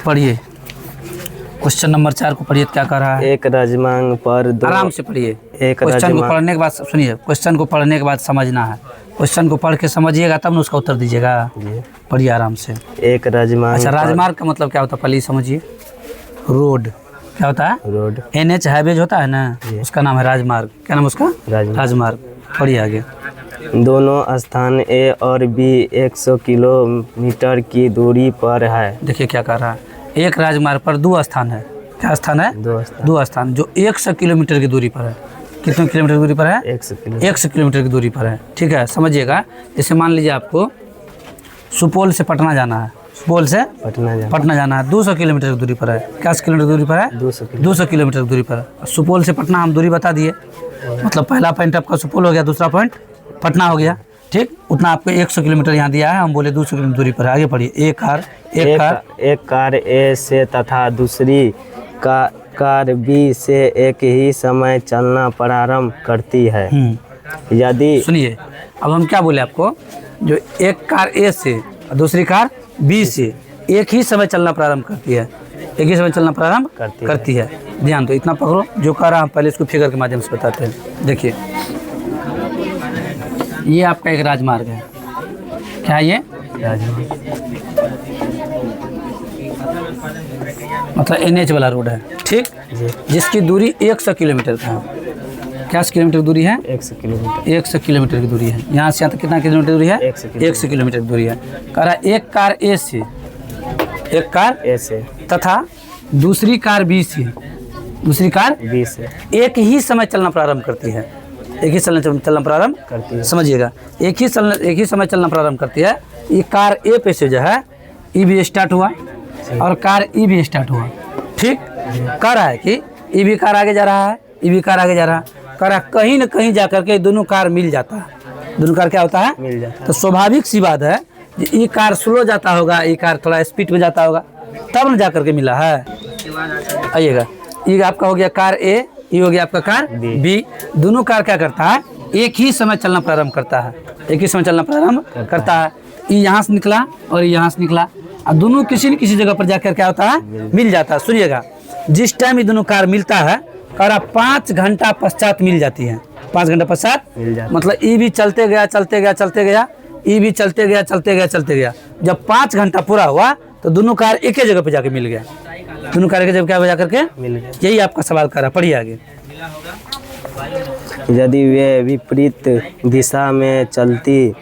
पढ़िए question number 4 को पढ़िए, क्या कह रहा है। एक राजमार्ग पर दो, आराम से पढ़िए। एक क्वेश्चन को पढ़ने के बाद सुनिए, क्वेश्चन को पढ़ने के बाद समझना है। क्वेश्चन को पढ़ के समझिएगा तब ना उसका उत्तर दीजिएगा। पढ़िए आराम से। एक राजमार्ग। अच्छा, राजमार्ग का मतलब क्या होता है पहले समझिए। रोड क्या होता है? रोड। NH हाईवेज होता है ना, उसका नाम है राजमार्ग। क्या नाम उसका? राजमार्ग। पढ़िए आगे। दोनों स्थान A और B 100 किलोमीटर की दूरी पर है। देखिए क्या कह रहा है, एक राजमार्ग पर 2 स्थान है। क्या स्थान है? 2 स्थान जो 100 किलोमीटर की दूरी पर है। कितने किलोमीटर की दूरी पर है? 100 किलोमीटर की दूरी पर है। ठीक है, समझिएगा। जैसे मान लीजिए आपको सुपौल से पटना जाना है, सुपौल से पटना जाना है, 200 किलोमीटर की दूरी पर है। क्या किलोमीटर की दूरी पर है? 200 किलोमीटर की दूरी पर है। सुपौल से पटना हम दूरी बता दिए, मतलब पहला पॉइंट आपका सुपौल हो गया, दूसरा पॉइंट पटना हो गया। ठीक, उतना आपको 100 किलोमीटर यहाँ दिया है, हम बोले 200 किलोमीटर दूरी पर है। आगे पढ़िए। एक कार A से तथा दूसरी कार B से एक ही समय चलना प्रारंभ करती है। यदि सुनिए, अब हम क्या बोले आपको, जो एक कार A से और दूसरी कार B से एक ही समय चलना प्रारंभ करती है, एक ही समय चलना प्रारंभ करती है। ध्यान दो, इतना पकड़ो जो कह रहा हम पहले इसको फिगर के माध्यम से बताते हैं। देखिए, ये आपका एक राजमार्ग है। क्या ये राजमार्ग? मतलब NH वाला रोड है। ठीक, जिसकी दूरी 100 किलोमीटर का है। क्या किलोमीटर दूरी है? 100 किलोमीटर की दूरी है। यहाँ से यहाँ तक कितना किलोमीटर दूरी है? 100 किलोमीटर की दूरी है। कह रहा एक कार A से तथा दूसरी कार B से एक ही समय चलना प्रारंभ करती है। एक ही चलना प्रारंभ करती है। समझिएगा, एक ही समय चलना प्रारंभ करती है। ये कार A पे से जो है E भी स्टार्ट हुआ और कार E भी स्टार्ट हुआ। ठीक, कह रहा है कि E भी कार आगे जा रहा है, E भी कार आगे जा रहा है। कह रहा कहीं न कहीं जाकर के दोनों कार मिल जाता है। दोनों कार क्या होता है? मिल जाता है। तो स्वाभाविक सी बात है, ये कार स्लो जाता होगा, ये कार थोड़ा स्पीड में जाता होगा, तब न जाकर के मिला है। आइएगा, ये आपका हो गया कार A, ये हो गया आपका कार B। दोनों कार क्या करता है? एक ही समय चलना प्रारंभ करता है, एक ही समय चलना प्रारंभ करता है। ये यहाँ से निकला और यहाँ से निकला, और दोनों किसी न किसी जगह पर जाकर क्या होता है? मिल जाता है। सुनिएगा, जिस टाइम ये दोनों कार मिलता है, कार 5 घंटा पश्चात मिल जाती है। 5 घंटा पश्चात मतलब E भी चलते गया, E भी चलते गया। जब 5 घंटा पूरा हुआ तो दोनों कार एक ही जगह पे जाके मिल गया। दोनों कार एक जगह क्या जाकर के मिल गया। यही आपका सवाल कर रहा। पढ़िए आगे। यदि वे विपरीत दिशा में चलती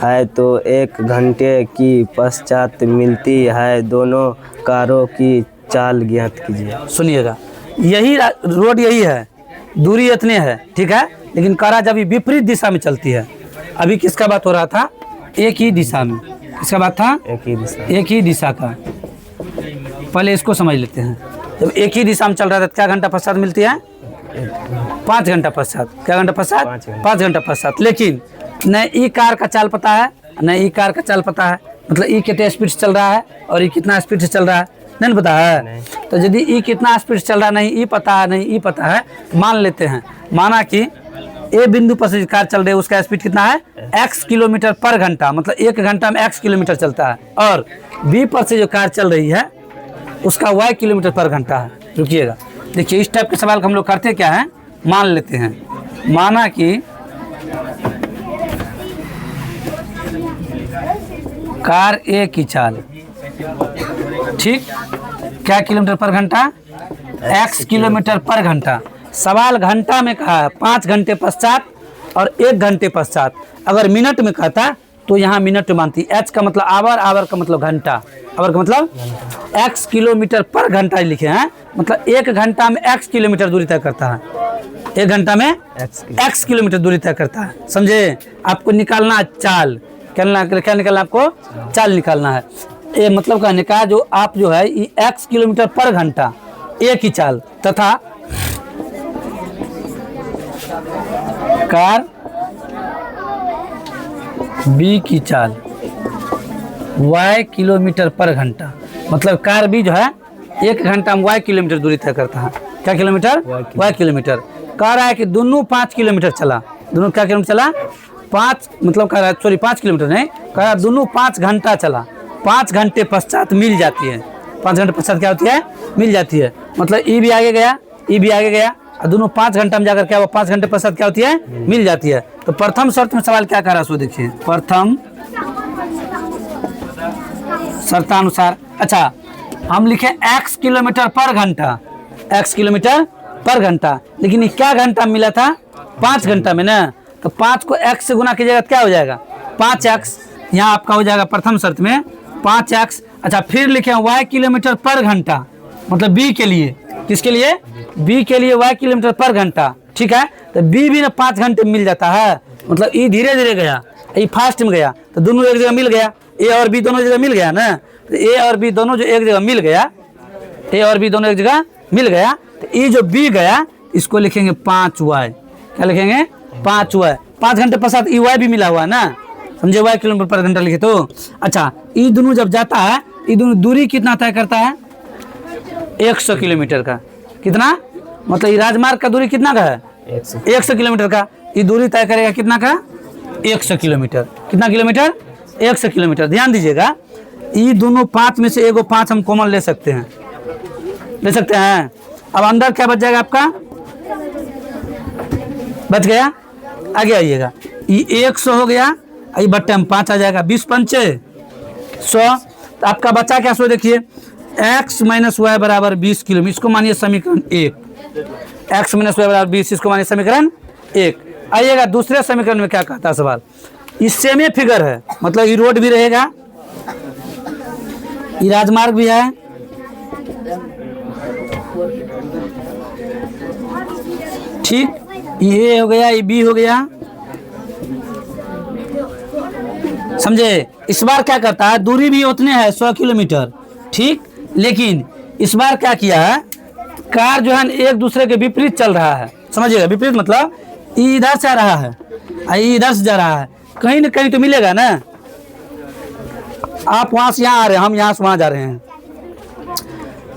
है तो 1 घंटे की पश्चात मिलती है। दोनों कारों की चाल ज्ञात कीजिए। सुनिएगा, यही रोड यही है, दूरी इतने है। ठीक है, लेकिन कारा जब विपरीत दिशा में चलती है। अभी किसका बात हो रहा था? एक ही दिशा में। किसका बात था? एक ही दिशा का। पहले इसको समझ लेते हैं। जब एक ही दिशा में चल रहा था, क्या घंटा पश्चात मिलती है? 5 घंटा पश्चात। क्या घंटा पश्चात? 5 घंटा पश्चात। लेकिन न ई कार का चाल पता है, न ई कार का चाल पता है। मतलब ई कितने स्पीड से चल रहा है और ई कितना स्पीड से चल रहा है, नहीं पता है। तो यदि ई कितना स्पीड से चल रहा है, नहीं ई पता है, नहीं ई पता है, मान लेते हैं, माना कि ए बिंदु पर से कार चल रही है, उसका स्पीड कितना है? x किलोमीटर पर घंटा, मतलब 1 घंटा में x किलोमीटर चलता है। और B पर से जो कार चल रही है उसका y किलोमीटर पर घंटा है। रुकिएगा, देखिए इस टाइप के सवाल को हम लोग करते क्या है, मान लेते हैं। माना कि कार A की चाल, ठीक, क्या किलोमीटर पर घंटा? x किलोमीटर पर घंटा। सवाल घंटा में कहा है, 5 घंटे पश्चात और 1 घंटे पश्चात। अगर मिनट में कहता तो यहाँ मिनट मानती। h का मतलब आवर, आवर का मतलब घंटा, आवर का मतलब x किलोमीटर पर घंटा लिखे हैं। मतलब 1 घंटा में x किलोमीटर दूरी तय करता है। 1 घंटा में x किलोमीटर दूरी तय करता है। समझे? आपको निकालना चाल, क्या निकालना? आपको चाल निकालना है। ये मतलब कहने का जो आप जो है x किलोमीटर पर घंटा एक ही चाल, तथा कार B की चाल y किलोमीटर पर घंटा। मतलब कार B जो है 1 घंटा में y किलोमीटर दूरी तय करता है। क्या किलोमीटर? y kilometre. कह रहा है कि दोनों 5 किलोमीटर चला। दोनों क्या किलोमीटर चला? 5 मतलब कह रहा है, सॉरी 5 किलोमीटर नहीं, कह रहा है दोनों 5 घंटा चला। 5 घंटे पश्चात मिल जाती है। 5 घंटे पश्चात क्या होती है, मिल जाती है। मतलब ई भी आगे गया, ई भी आगे गया, और दोनों 5 घंटा में जाकर क्या हुआ, 5 घंटे पश्चात क्या होती है, मिल जाती है। तो प्रथम शर्त में सवाल क्या कर रहा है, सो देखिए, प्रथम शर्तानुसार। अच्छा, हम लिखे x किलोमीटर पर घंटा, x किलोमीटर पर घंटा, लेकिन ये क्या घंटा मिला था, 5 घंटा में ना। तो 5 को x से गुना कीजिएगा तो क्या हो जाएगा, 5x। यहाँ आपका हो जाएगा प्रथम शर्त में 5x। अच्छा, फिर लिखे y किलोमीटर पर घंटा, मतलब b के लिए, किसके लिए, b के लिए y किलोमीटर पर घंटा, ठीक है। तो b भी ना 5 घंटे में मिल जाता है, मतलब e धीरे धीरे गया, e फास्ट में गया, तो दोनों एक जगह मिल गया, a और b दोनों जगह मिल गया ना। तो a और b दोनों जो एक जगह मिल गया, a और b दोनों एक जगह मिल गया, तो ये जो b गया इसको लिखेंगे 5y। क्या लिखेंगे, 5y। 5 घंटे पश्चात ई वाई भी मिला हुआ है ना, समझे, y किलोमीटर पर घंटा लिखे तो। अच्छा, ये दोनों जब जाता है, ये दोनों दूरी कितना तय करता है, 100 किलोमीटर का। कितना, मतलब ये राजमार्ग का दूरी कितना का है, 100 किलोमीटर का। ये दूरी तय करेगा कितना का, 100 किलोमीटर। कितना किलोमीटर, 100 किलोमीटर। ध्यान दीजिएगा, ये दोनों 5 में से एगो 5 हम कॉमन ले सकते हैं, ले सकते हैं। अब अंदर क्या बच जाएगा आपका, बच गया, आगे आइएगा, ये 100 हो गया, ये बट्टे में 5 आ जाएगा, 20 पंचे 100। तो आपका बच्चा क्या, सो देखिए, x माइनस वाई बराबर 20 किलोमीटर, इसको मानिए समीकरण 1। x माइनस वाई बराबर 20, इसको मानिए समीकरण 1। आइएगा दूसरे समीकरण में क्या कहता है सवाल, इससे में फिगर है, मतलब ये रोड भी रहेगा, ये राजमार्ग भी है, ठीक, ये हो गया, ये बी हो गया, समझे। इस बार क्या करता है, दूरी भी उतने है 100 किलोमीटर, ठीक, लेकिन इस बार क्या किया है, कार जो है एक दूसरे के विपरीत चल रहा है, समझिएगा। विपरीत मतलब ये इधर से आ रहा है, ये इधर से जा रहा है, कहीं ना कहीं तो मिलेगा ना। आप वहां से यहाँ आ रहे हैं, हम यहाँ से वहां जा रहे हैं,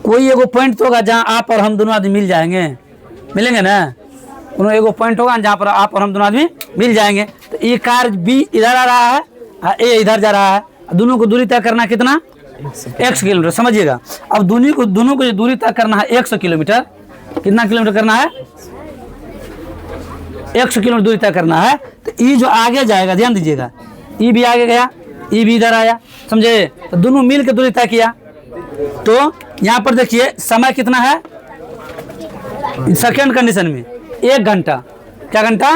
कोई एगो पॉइंट तो होगा जहाँ आप और हम दोनों आदमी मिल जाएंगे, मिलेंगे ना। दोनों एगो पॉइंट होगा जहाँ पर आप और हम दोनों आदमी मिल जाएंगे। तो ये कार बी इधर आ रहा है, ए इधर जा रहा है, दोनों को दूरी तय करना कितना, 100 किलोमीटर, समझिएगा। अब दोनों को जो दूरी तय करना है 100 किलोमीटर, कितना किलोमीटर करना है, 100 किलोमीटर दूरी तय करना है। तो ई जो आगे जाएगा, ध्यान दीजिएगा, ई भी आगे गया, ई भी इधर आया, समझे। तो दोनों मिल के दूरी तय किया। तो यहाँ पर देखिए समय कितना है, सेकेंड कंडीशन में 1 घंटा, क्या घंटा,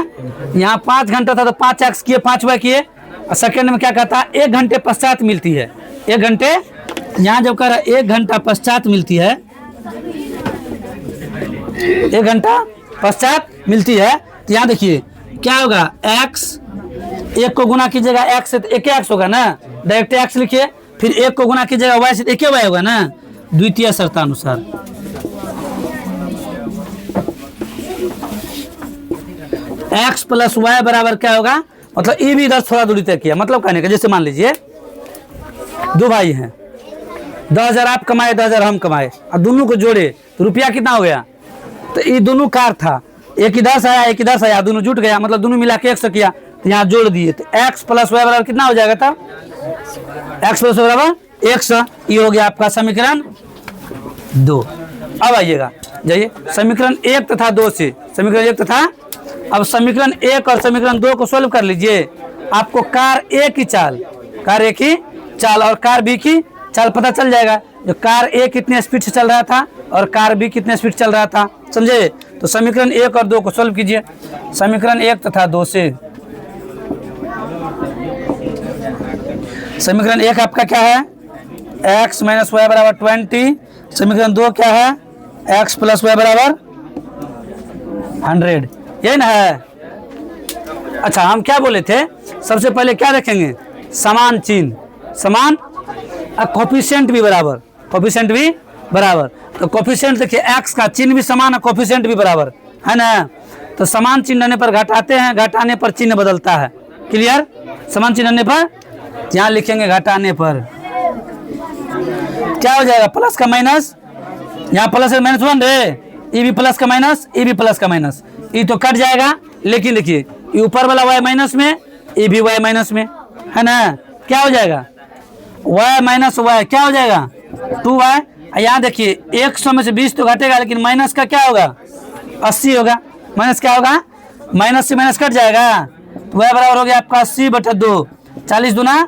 यहाँ 5 घंटा था तो 5x किए, 5y किए, और सेकेंड में क्या कहता है, 1 घंटे पश्चात मिलती है, 1 घंटे, यहाँ जब कह रहा है 1 घंटा पश्चात मिलती है, 1 घंटा पश्चात मिलती है। तो यहाँ देखिए क्या होगा, x 1 को गुना कीजिएगा x से तो 1x होगा ना, डायरेक्ट x लिखिए, फिर 1 को गुना कीजिएगा y से तो 1y होगा ना, द्वितीय शर्तानुसार। x प्लस वाई बराबर क्या होगा, मतलब ये भी इधर थोड़ा दूरी तय किया, मतलब कहने का, जैसे मान लीजिए 2 भाई हैं, 10,000 आप कमाए, 10,000 हम कमाए, और दोनों को जोड़े तो रुपया कितना हो गया। तो ये दोनों कार था, एक इधर से आया एक इधर से आया, दोनों जुट गया, मतलब दोनों मिला के 100 किया, तो यहाँ जोड़ दिए, तो x प्लस वाई बराबर कितना हो जाएगा था, x प्लस वाई बराबर 100। ये हो गया आपका समीकरण 2। अब आइएगा, जाइए समीकरण 1 तथा 2 से, समीकरण 1 तथा, अब समीकरण 1 और समीकरण 2 को सोल्व कर लीजिए। आपको कार ए की चाल, कार ए की चाल और कार बी की चाल पता चल जाएगा। जो कार ए कितने स्पीड से चल रहा था और कार बी कितने स्पीड चल रहा था, समझे। तो समीकरण 1 और 2 को सोल्व कीजिए। समीकरण 1 तथा 2 से, समीकरण 1 आपका क्या है, x माइनस वाई बराबर 20। समीकरण 2 क्या है, x प्लस वाई बराबर 100, यही ना है। अच्छा, हम क्या बोले थे, सबसे पहले क्या रखेंगे, समान चिन्ह, समान, कोफिशिएंट भी बराबर, कोफिशिएंट भी बराबर। तो कोफिशिएंट देखिए x का चिन्ह भी समान है, कोफिशिएंट भी बराबर है ना। तो समान चिन्ह रहने पर घटाते हैं, घटाने पर चिन्ह बदलता है, क्लियर। समान चिन्ह रहने पर यहाँ लिखेंगे, घटाने पर क्या हो जाएगा, प्लस का माइनस, यहाँ प्लस का माइनस 1 रे, ये भी प्लस का माइनस, ये भी प्लस का माइनस, ये तो कट जाएगा। लेकिन देखिए ये ऊपर वाला y माइनस में, ये भी y माइनस में है ना, क्या हो जाएगा, y माइनस y क्या हो जाएगा 2y, यहाँ देखिए 100 में से 20 तो घटेगा, लेकिन माइनस का क्या होगा 80 होगा। माइनस क्या होगा, माइनस से माइनस कट जाएगा, तो वह बराबर हो गया आपका 80/2, 40 दूना,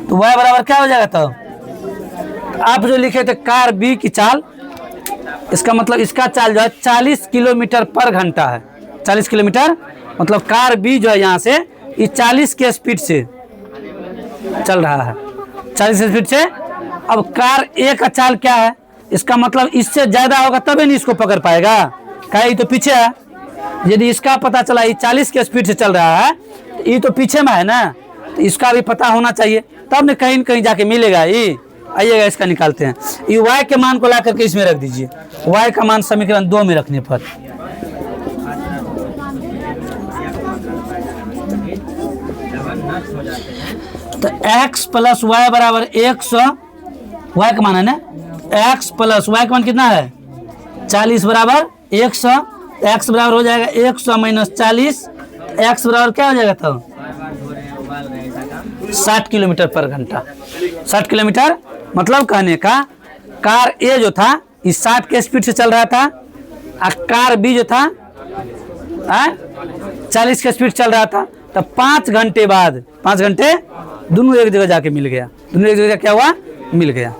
तो वह बराबर क्या हो जाएगा। तो आप जो लिखे थे कार बी की चाल, इसका मतलब इसका चाल जो है 40 किलोमीटर पर घंटा है। 40 किलोमीटर मतलब कार बी जो है यहाँ से ये 40 के स्पीड से चल रहा है, 40 स्पीड से। अब कार ए का चाल क्या है, इसका मतलब इससे ज़्यादा होगा तभी नहीं इसको पकड़ पाएगा, क्या ये तो पीछे है। यदि इसका पता चला ये 40 के स्पीड से चल रहा है, ये तो पीछे में है ना, तो इसका भी पता होना चाहिए, तब न कहीं न कहीं जाके मिलेगा ये। आइएगा इसका निकालते हैं। ये y के मान को ला करके इसमें रख दीजिए, y का मान समीकरण 2 में रखने पर तो x + y बराबर 100, y का मान है ना, x + y का मान कितना है 40 बराबर 100, x बराबर हो जाएगा 100 - 40, x बराबर क्या हो जाएगा तो 60 किलोमीटर पर घंटा। 60 किलोमीटर मतलब कहने का कार ए जो था इस 60 के स्पीड से चल रहा था, और कार बी जो था 40 के स्पीड चल रहा था। तो 5 घंटे बाद, 5 घंटे दोनों एक जगह जाके मिल गया, दोनों एक जगह क्या हुआ, मिल गया।